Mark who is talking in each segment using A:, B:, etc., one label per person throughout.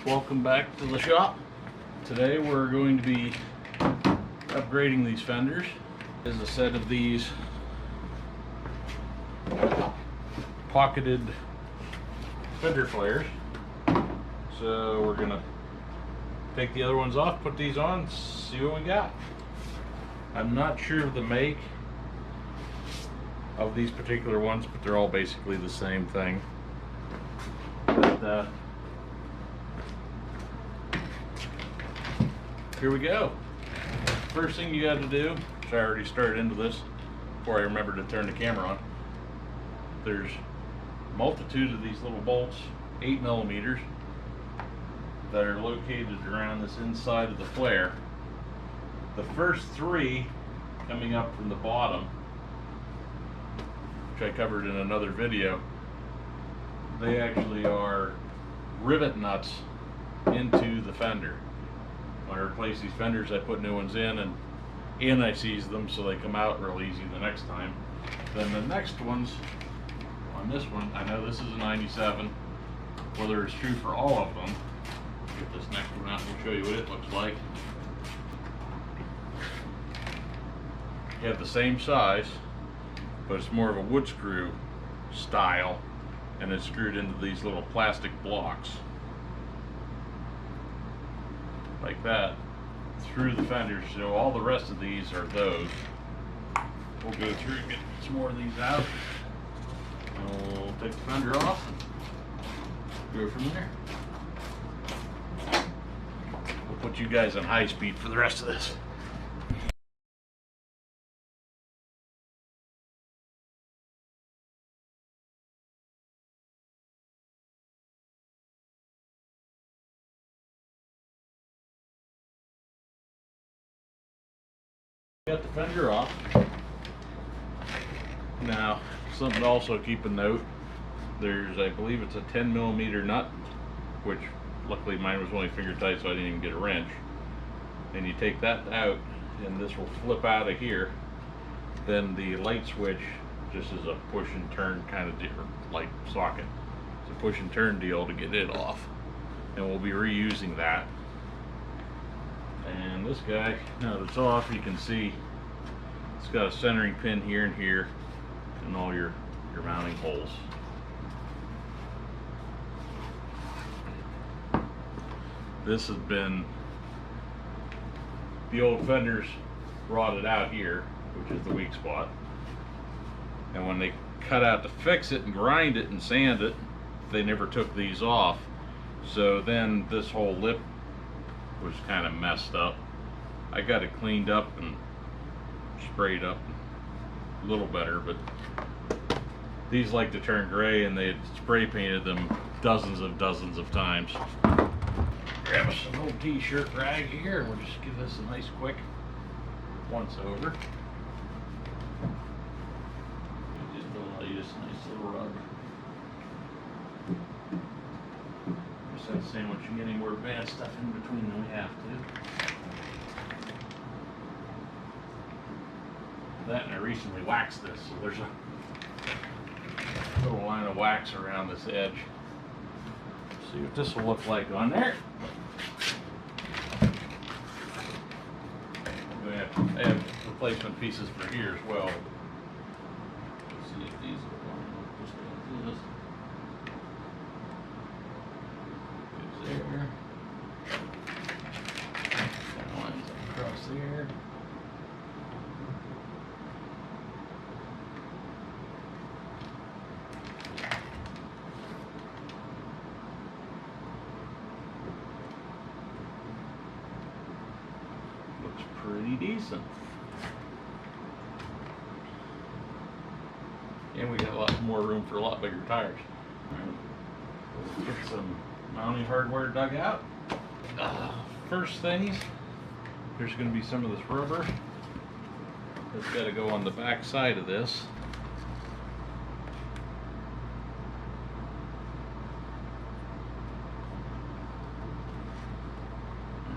A: Welcome back to the shop. Today we're going to be upgrading these fenders. There's a set of these pocketed fender flares. So we're gonna take the other ones off, put these on, see what we got. I'm not sure of the make of these particular ones, but they're all basically the same thing. But, here we go. First thing you got to do, which I already started into this before I remembered to turn the camera on. There's a multitude of these little bolts, 8mm, that are located around this inside of the flare. The first three coming up from the bottom, which I covered in another video, they actually are rivet nuts into the fender. When I replace these fenders, I put new ones in and I seize them so they come out real easy the next time. Then the next ones, on this one, I know this is a 97, whether it's true for all of them. Get this next one out and we'll show you what it looks like. You have the same size, but it's more of a wood screw style, and it's screwed into these little plastic blocks like that through the fenders. So all the rest of these are those. We'll go through and get some more of these out. We'll take the fender off and go from there. We'll put you guys on high speed for the rest of this. Got the fender off. Now, something to also keep a note, there's, I believe it's a 10mm nut, which luckily mine was only finger tight, so I didn't even get a wrench. And you take that out and this will flip out of here. Then the light switch just is a push and turn kind of deal, light socket. It's a push and turn deal to get it off, and we'll be reusing that. And this guy, now that it's off, you can see it's got a centering pin here and here, and all your mounting holes. This has been, the old fenders rotted out here, which is the weak spot. And when they cut out to fix it and grind it and sand it, they never took these off. So then this whole lip was kind of messed up. I got it cleaned up and sprayed up a little better, but these like to turn gray, and they had spray painted them dozens of times. Grab us an old t-shirt rag here, and we'll just give this a nice quick once over. Just allow you this nice little rub. Just not saying we should get any more bad stuff in between than we have to. That, and I recently waxed this, so there's a little line of wax around this edge. See what this will look like on there. I have replacement pieces for here as well. Let's see if these will line up just like this. There. That lines up across there. Looks pretty decent. And we got a lot more room for a lot bigger tires. Let's get some mounting hardware dug out. First things, there's going to be some of this rubber that's got to go on the back side of this.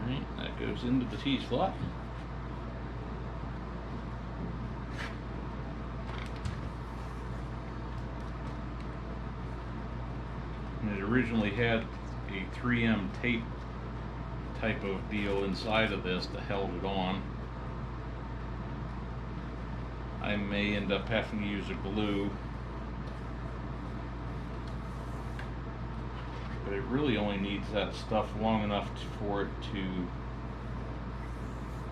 A: Alright, that goes into the T-slot. And it originally had a 3M tape type of deal inside of this to hold it on. I may end up having to use a glue, but it really only needs that stuff long enough for it to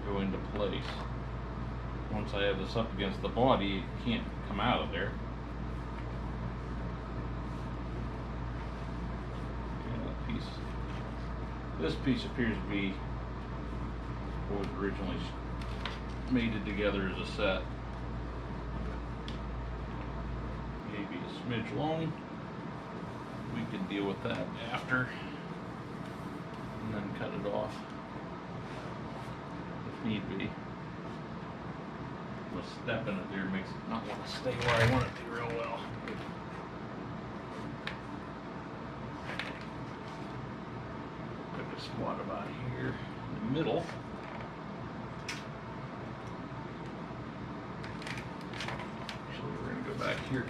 A: go into place. Once I have this up against the body, it can't come out of there. This piece appears to be what was originally mated together as a set. Maybe a smidge long. We can deal with that after and then cut it off if need be. A step in it there makes it not want to stay where I want it to real well. Squat about here in the middle. So we're going to go back here.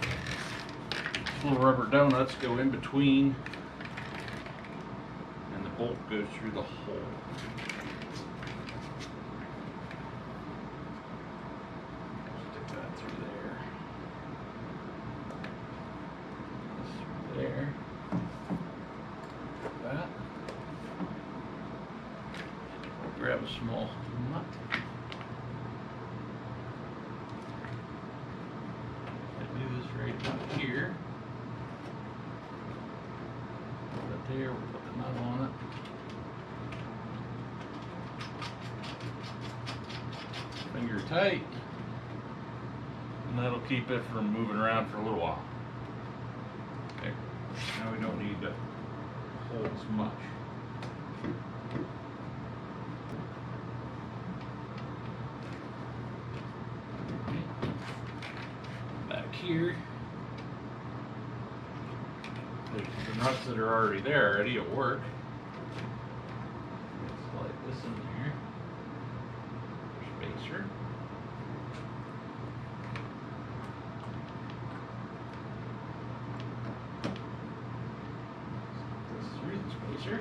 A: These little rubber donuts go in between, and the bolt goes through the hole. Stick that through there. This through there. Like that. Grab a small nut. I do this right about here. Put it there, we'll put the nut on it. Finger tight. And that'll keep it from moving around for a little while. Okay. Now we don't need to hold as much. Here, there's the nuts that are already there, ready at work. Slide this in there. Spacer. This through the spacer.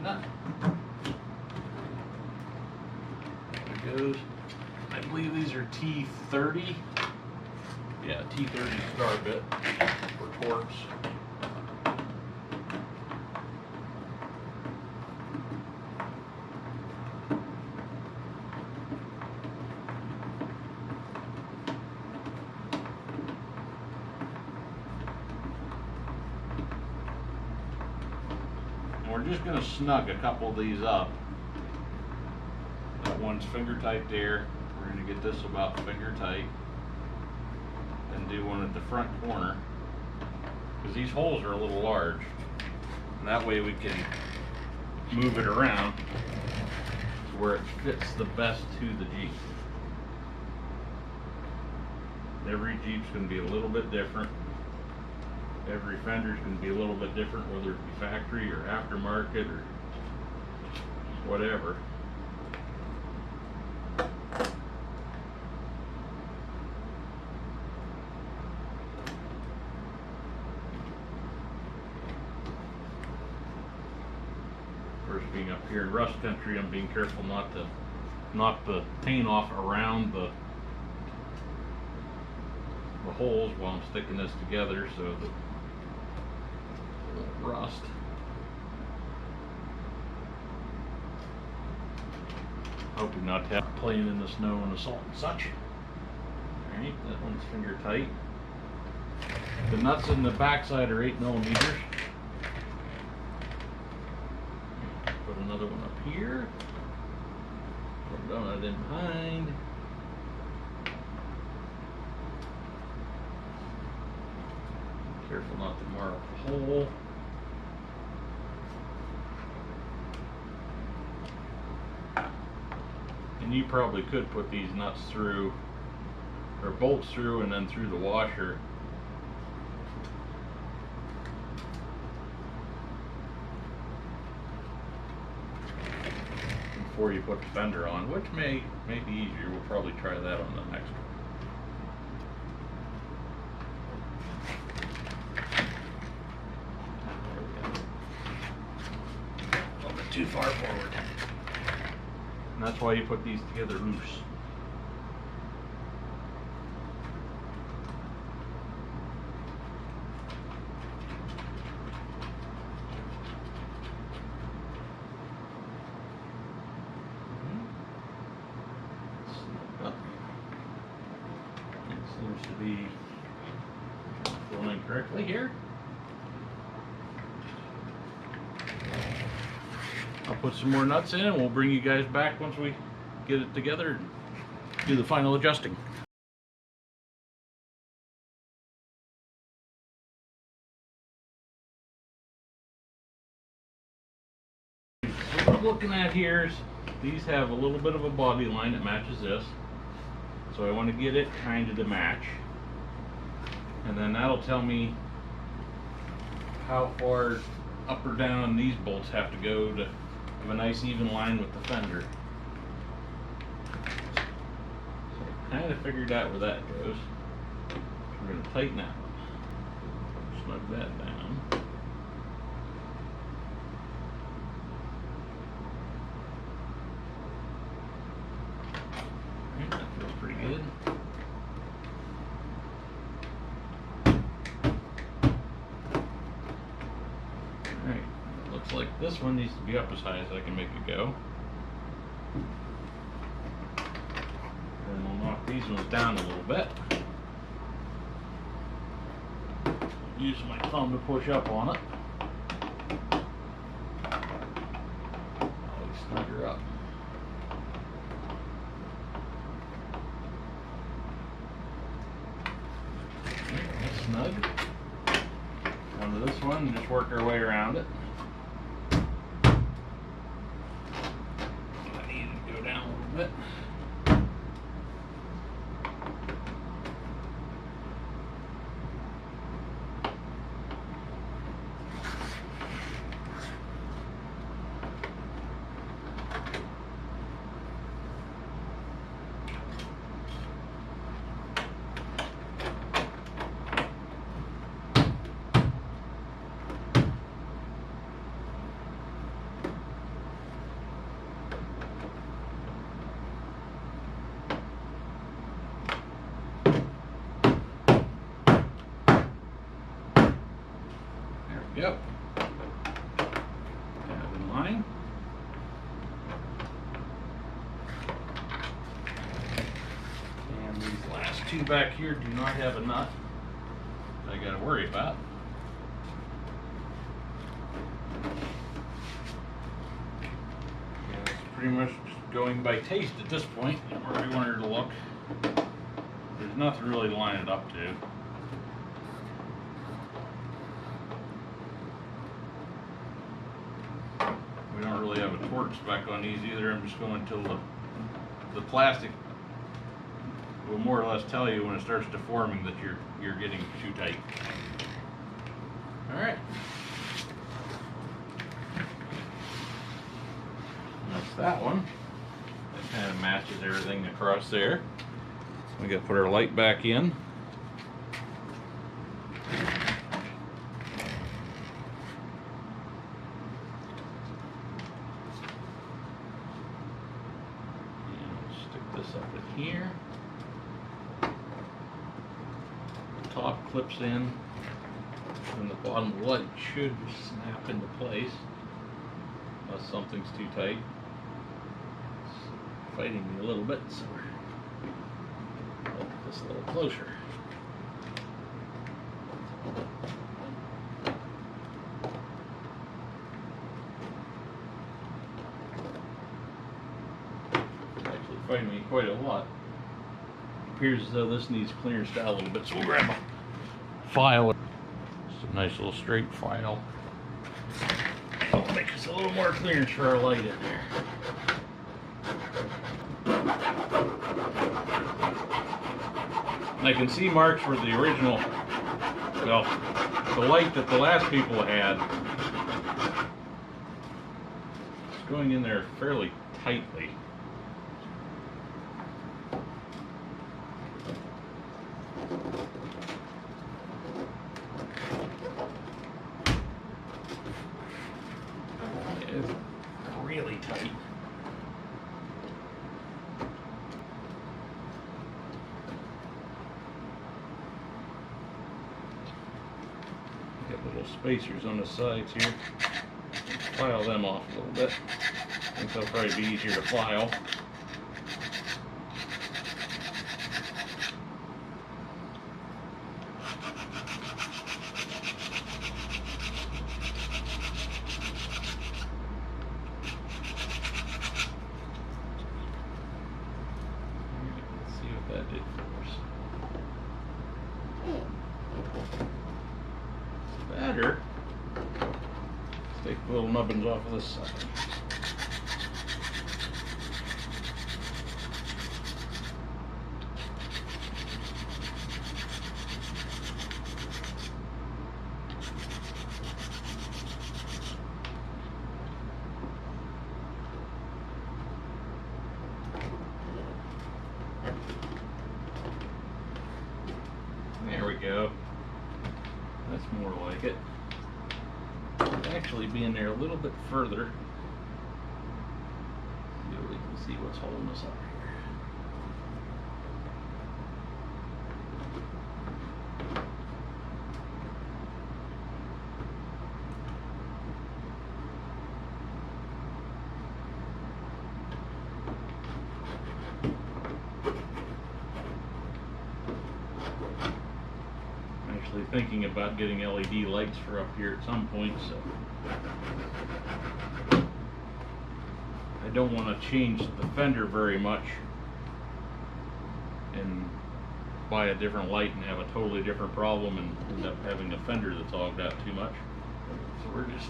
A: Nut. There it goes. I believe these are T30. Yeah, T30 star bit for torques. And we're just going to snug a couple of these up. That one's finger tight there. We're going to get this about finger tight, and do one at the front corner, because these holes are a little large, and that way we can move it around to where it fits the best to the Jeep. Every Jeep's going to be a little bit different. Every Fender's going to be a little bit different, whether it be factory or aftermarket or whatever. Being up here in rust country, I'm being careful not to knock the paint off around the holes while I'm sticking this together so that it won't rust. Hoping not to have it playing in the snow and the salt and such. Alright, that one's finger tight. The nuts in the backside are 8mm. Put another one up here. Put a donut in behind. Careful not to mark the hole. And you probably could put these nuts through, or bolts through, and then through the washer. Before you put the fender on, which may be easier. We'll probably try that on the next one. too far forward. And that's why you put these together loose. Seems to be going correctly here. I'll put some more nuts in and we'll bring you guys back once we get it together and do the final adjusting. So what I'm looking at here is these have a little bit of a body line that matches this. So I want to get it kind of to match. And then that'll tell me how far up or down these bolts have to go to have a nice even line with the fender. So I kind of figured out where that goes. We're going to tighten that one. Snug that down. Alright, that feels pretty good. Alright, it looks like this one needs to be up as high as I can make it go. And we'll knock these ones down a little bit. Use my thumb to push up on it. Always snug her up. That's snug. Onto this one and just work our way around it. I need it to go down a little bit. Yep. Tab in line. And these last two back here do not have a nut I got to worry about. And it's pretty much just going by taste at this point, where we want her to look. There's nothing really to line it up to. We don't really have a torque spec on these either. I'm just going until the plastic will more or less tell you when it starts deforming that you're getting too tight. All right. That's that one. That kind of matches everything across there. We got to put our light back in. Up in here. The top clips in, and the bottom of the light should snap into place unless something's too tight. It's fighting me a little bit, so we'll look at this a little closer. Fighting me quite a lot. It appears as though this needs clearance down a little bit, so we'll grab a file. It's a nice little straight file. It'll make us a little more clearance for our light in there. And I can see marks where the original, well, the light that the last people had is going in there fairly tightly. tight. Got little spacers on the sides here. File them off a little bit. I think they'll probably be easier to file. Let's see what that did for us. It's better. Let's take the little nubbins off of this side. There we go. That's more like it. Actually be in there a little bit further. So we can see what's holding us up here. Actually thinking about getting LED lights for up here at some point, so I don't want to change the fender very much and buy a different light and have a totally different problem and end up having a fender that's hogged out too much. So we're just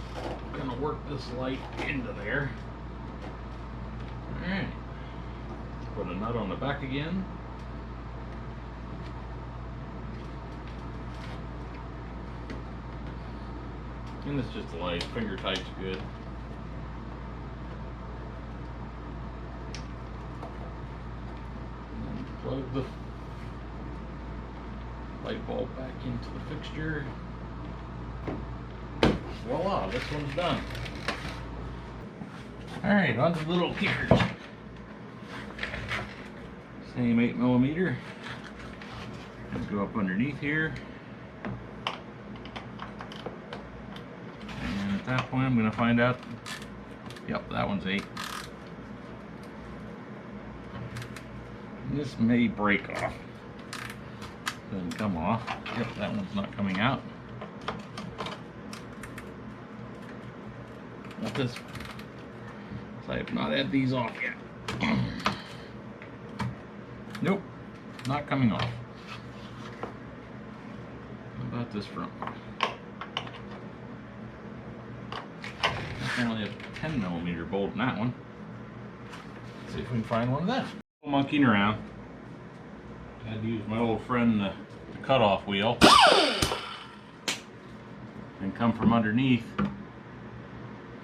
A: gonna work this light into there. Alright, put a nut on the back again. And it's just light, finger tight's good. And then plug the light bulb back into the fixture. Voila, this one's done. Alright, on to the little kickers. Same 8mm. Let's go up underneath here. At that point I'm going to find out, yep, that one's 8. And this may break off. Doesn't come off. Yep, that one's not coming out. Not this one. So I have not had these off yet. Nope, not coming off. How about this front one? I only have a 10mm bolt in that one. Let's see if we can find one of them. Monkeying around. I had to use my old friend the cutoff wheel and come from underneath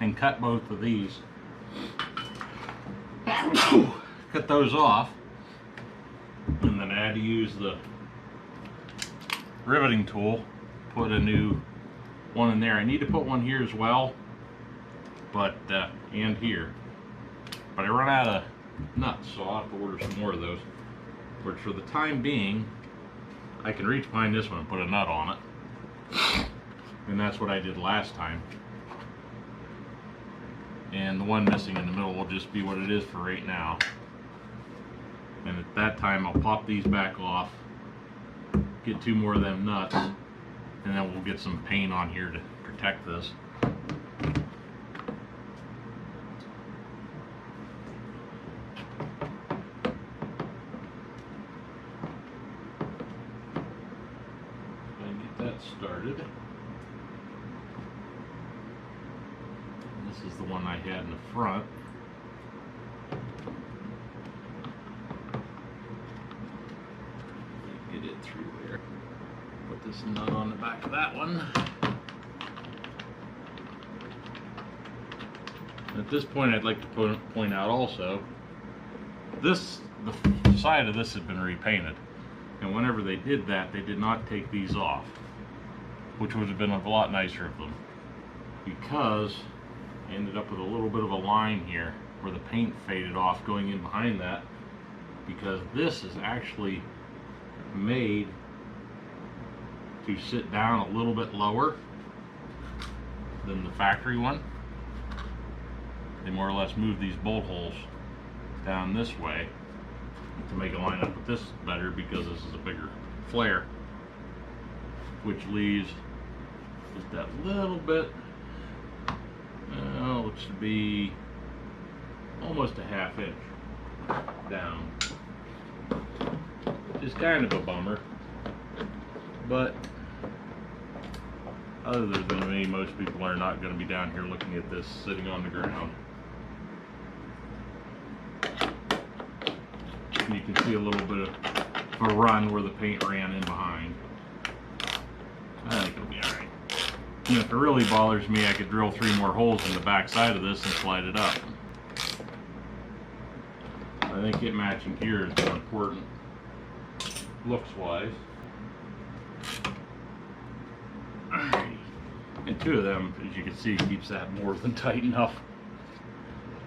A: and cut both of these. Cut those off, and then I had to use the riveting tool, put a new one in there. I need to put one here as well. But and here, but I run out of nuts, so I'll have to order some more of those. But for the time being, I can reach behind this one and put a nut on it, and that's what I did last time. And the one missing in the middle will just be what it is for right now. And at that time, I'll pop these back off, get 2 more of them nuts, and then we'll get some paint on here to protect this. Started. And this is the one I had in the front. Get it through there. Put this nut on the back of that one. At this point, I'd like to point out also, the side of this had been repainted, and whenever they did that, they did not take these off, which would have been a lot nicer of them, because I ended up with a little bit of a line here where the paint faded off going in behind that, because this is actually made to sit down a little bit lower than the factory one. They more or less move these bolt holes down this way to make it line up with this better, because this is a bigger flare, which leaves just that little bit, looks to be almost a ½ inch down. It's kind of a bummer, but other than me, most people are not going to be down here looking at this sitting on the ground. And you can see a little bit of a run where the paint ran in behind. I think it'll be alright. And if it really bothers me, I could drill 3 more holes in the back side of this and slide it up. I think it matching here is more important, looks wise. And 2 of them, as you can see, keeps that more than tight enough.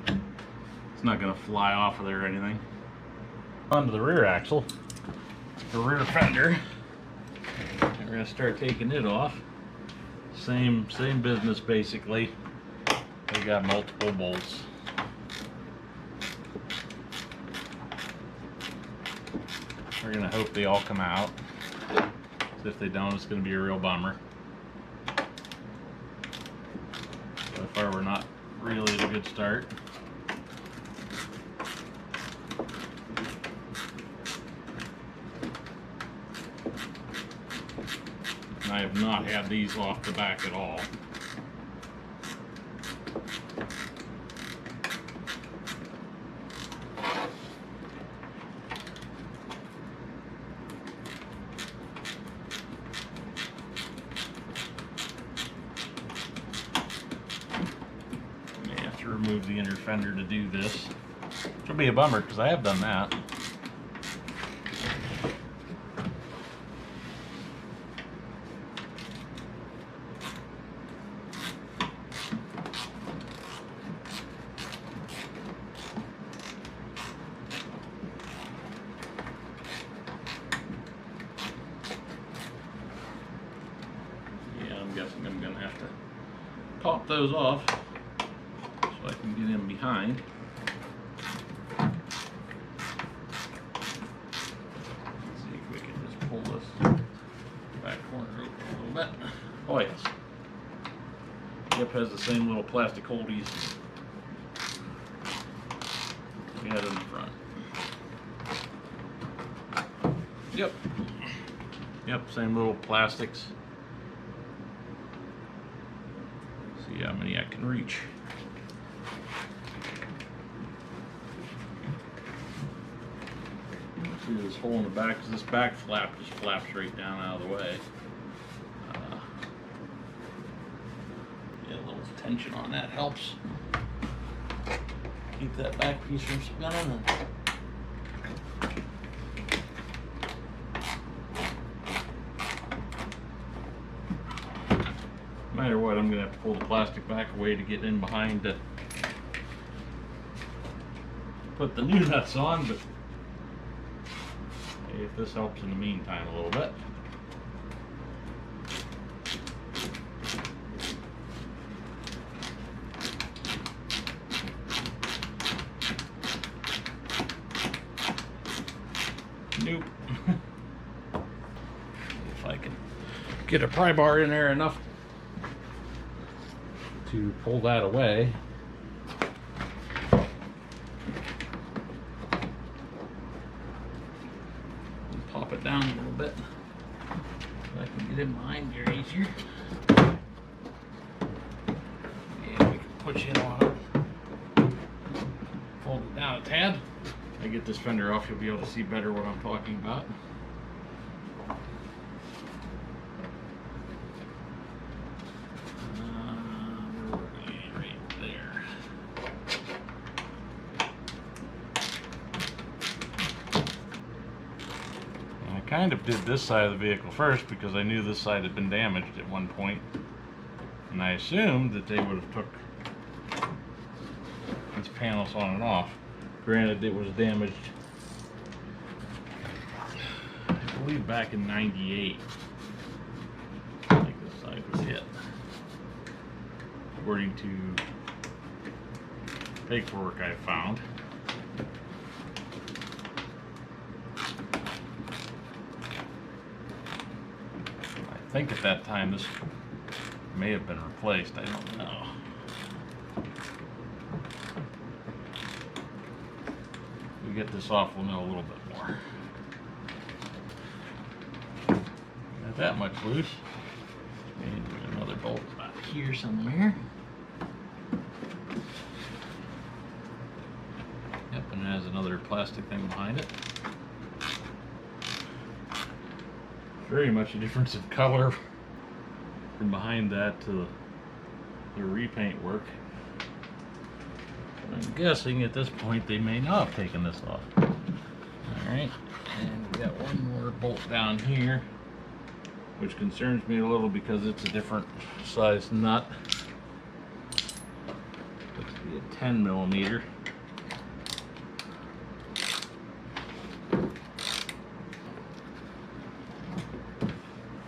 A: It's not going to fly off of there or anything. Onto the rear axle, the rear fender. And we're going to start taking it off. Same business basically. They got multiple bolts. We're going to hope they all come out. If they don't, it's going to be a real bummer. So far we're not really at a good start. I have not had these off the back at all. Remove the inner fender to do this, which will be a bummer because I have done that. Yeah, I'm guessing I'm gonna have to pop those off so I can get in behind. Let's see if we can just pull this back corner open a little bit. Oh yes. Yep, has the same little plastic holdies we had in the front. Yep. Yep, same little plastics. See how many I can reach. See this hole in the back, because this back flap just flaps right down out of the way. Yeah, a little tension on that helps keep that back piece from spinning. No matter what, I'm going to have to pull the plastic back away to get in behind to put the new nuts on, but hey, if this helps in the meantime a little bit. Nope. If I can get a pry bar in there enough to pull that away. And pop it down a little bit so I can get in behind here easier. Yeah, we can push it on it. Fold it down a tad. I get this fender off, you'll be able to see better what I'm talking about. Right there. And I kind of did this side of the vehicle first because I knew this side had been damaged at one point, and I assumed that they would have took these panels on and off. Granted, it was damaged, I believe, back in '98. I think this side was hit, according to paperwork I found. I think at that time this may have been replaced, I don't know. We get this off, we'll know a little bit more. Not that much loose. Maybe there's another bolt back here somewhere. Yep, and it has another plastic thing behind it. Very much a difference in color from behind that to the repaint work. I'm guessing at this point they may not have taken this off. Alright, and we got one more bolt down here, which concerns me a little because it's a different size nut. Looks to be a 10 millimeter.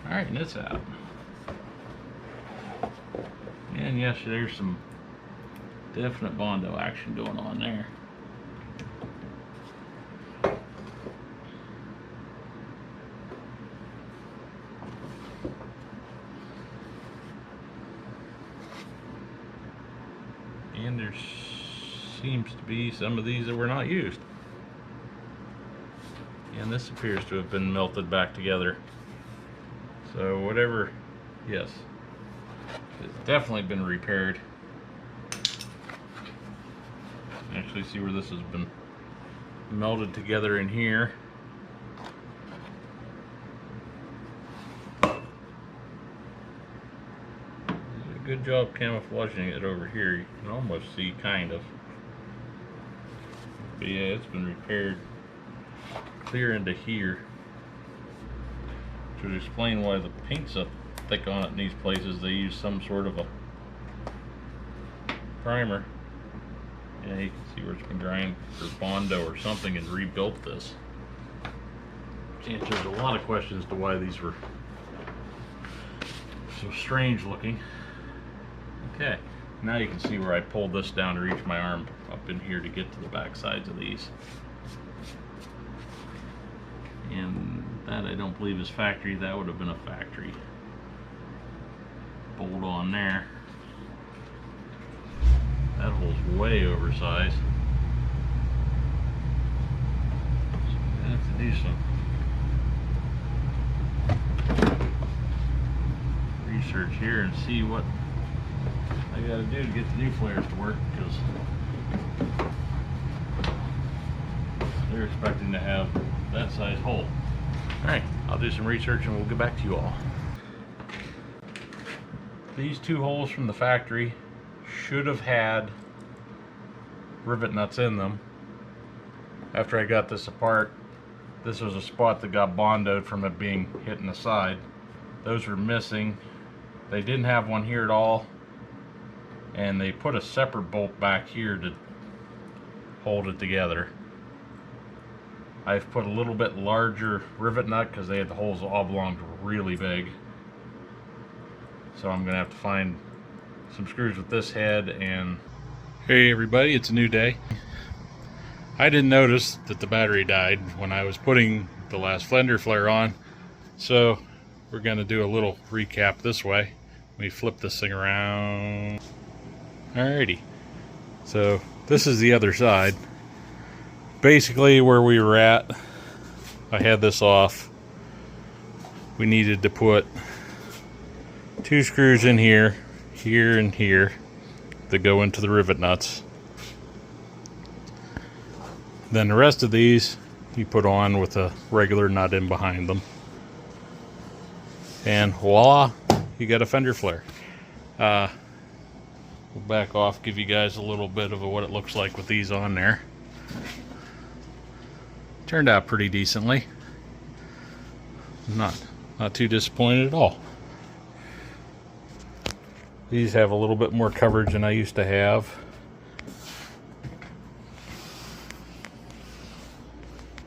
A: Alright, and it's out. And yes, there's some definite Bondo action going on there. And there seems to be some of these that were not used. And this appears to have been melted back together. So whatever, yes, it's definitely been repaired. Actually see where this has been melded together in here. Did a good job camouflaging it over here. You can almost see, kind of. But yeah, it's been repaired clear into here. Which would explain why the paint's up thick on it in these places. They use some sort of a primer. Yeah, you can see where it's been drying for Bondo or something and rebuilt this. Which answers a lot of questions to why these were so strange looking. Okay, now you can see where I pulled this down to reach my arm up in here to get to the back sides of these. And that I don't believe is factory. That would have been a factory bolt on there. That hole's way oversized. So I have to do some research here and see what I gotta do to get the new Flairs to work, because they're expecting to have that size hole. Alright, I'll do some research and we'll get back to you all. These two holes from the factory should have had rivet nuts in them. After I got this apart, this was a spot that got bondoed from it being hit in the side. Those were missing. They didn't have one here at all, and they put a separate bolt back here to hold it together. I've put a little bit larger rivet nut because they had the holes oblonged really big. So I'm gonna have to find some screws with this head. And hey everybody, it's a new day. I didn't notice that the battery died when I was putting the last Fender flare on, so we're gonna do a little recap this way. Let me flip this thing around. Alrighty, so this is the other side. Basically where we were at, I had this off. We needed to put 2 screws in here, here and here, that go into the rivet nuts. Then the rest of these you put on with a regular nut in behind them. And voila, you got a Fender flare. We'll back off, give you guys a little bit of what it looks like with these on there. Turned out pretty decently. Not too disappointed at all. These have a little bit more coverage than I used to have.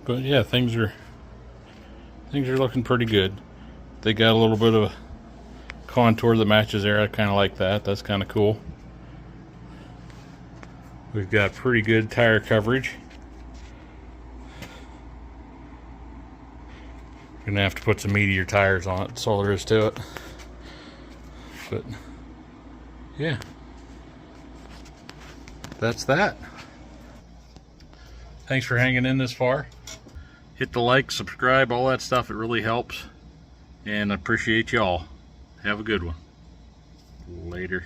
A: But yeah, things are looking pretty good. They got a little bit of a contour that matches there. I kind of like that. That's kind of cool. We've got pretty good tire coverage. Gonna have to put some meatier tires on it. That's all there is to it. But yeah, that's that. Thanks for hanging in this far. Hit the like, subscribe, all that stuff. It really helps. And I appreciate y'all. Have a good one. Later.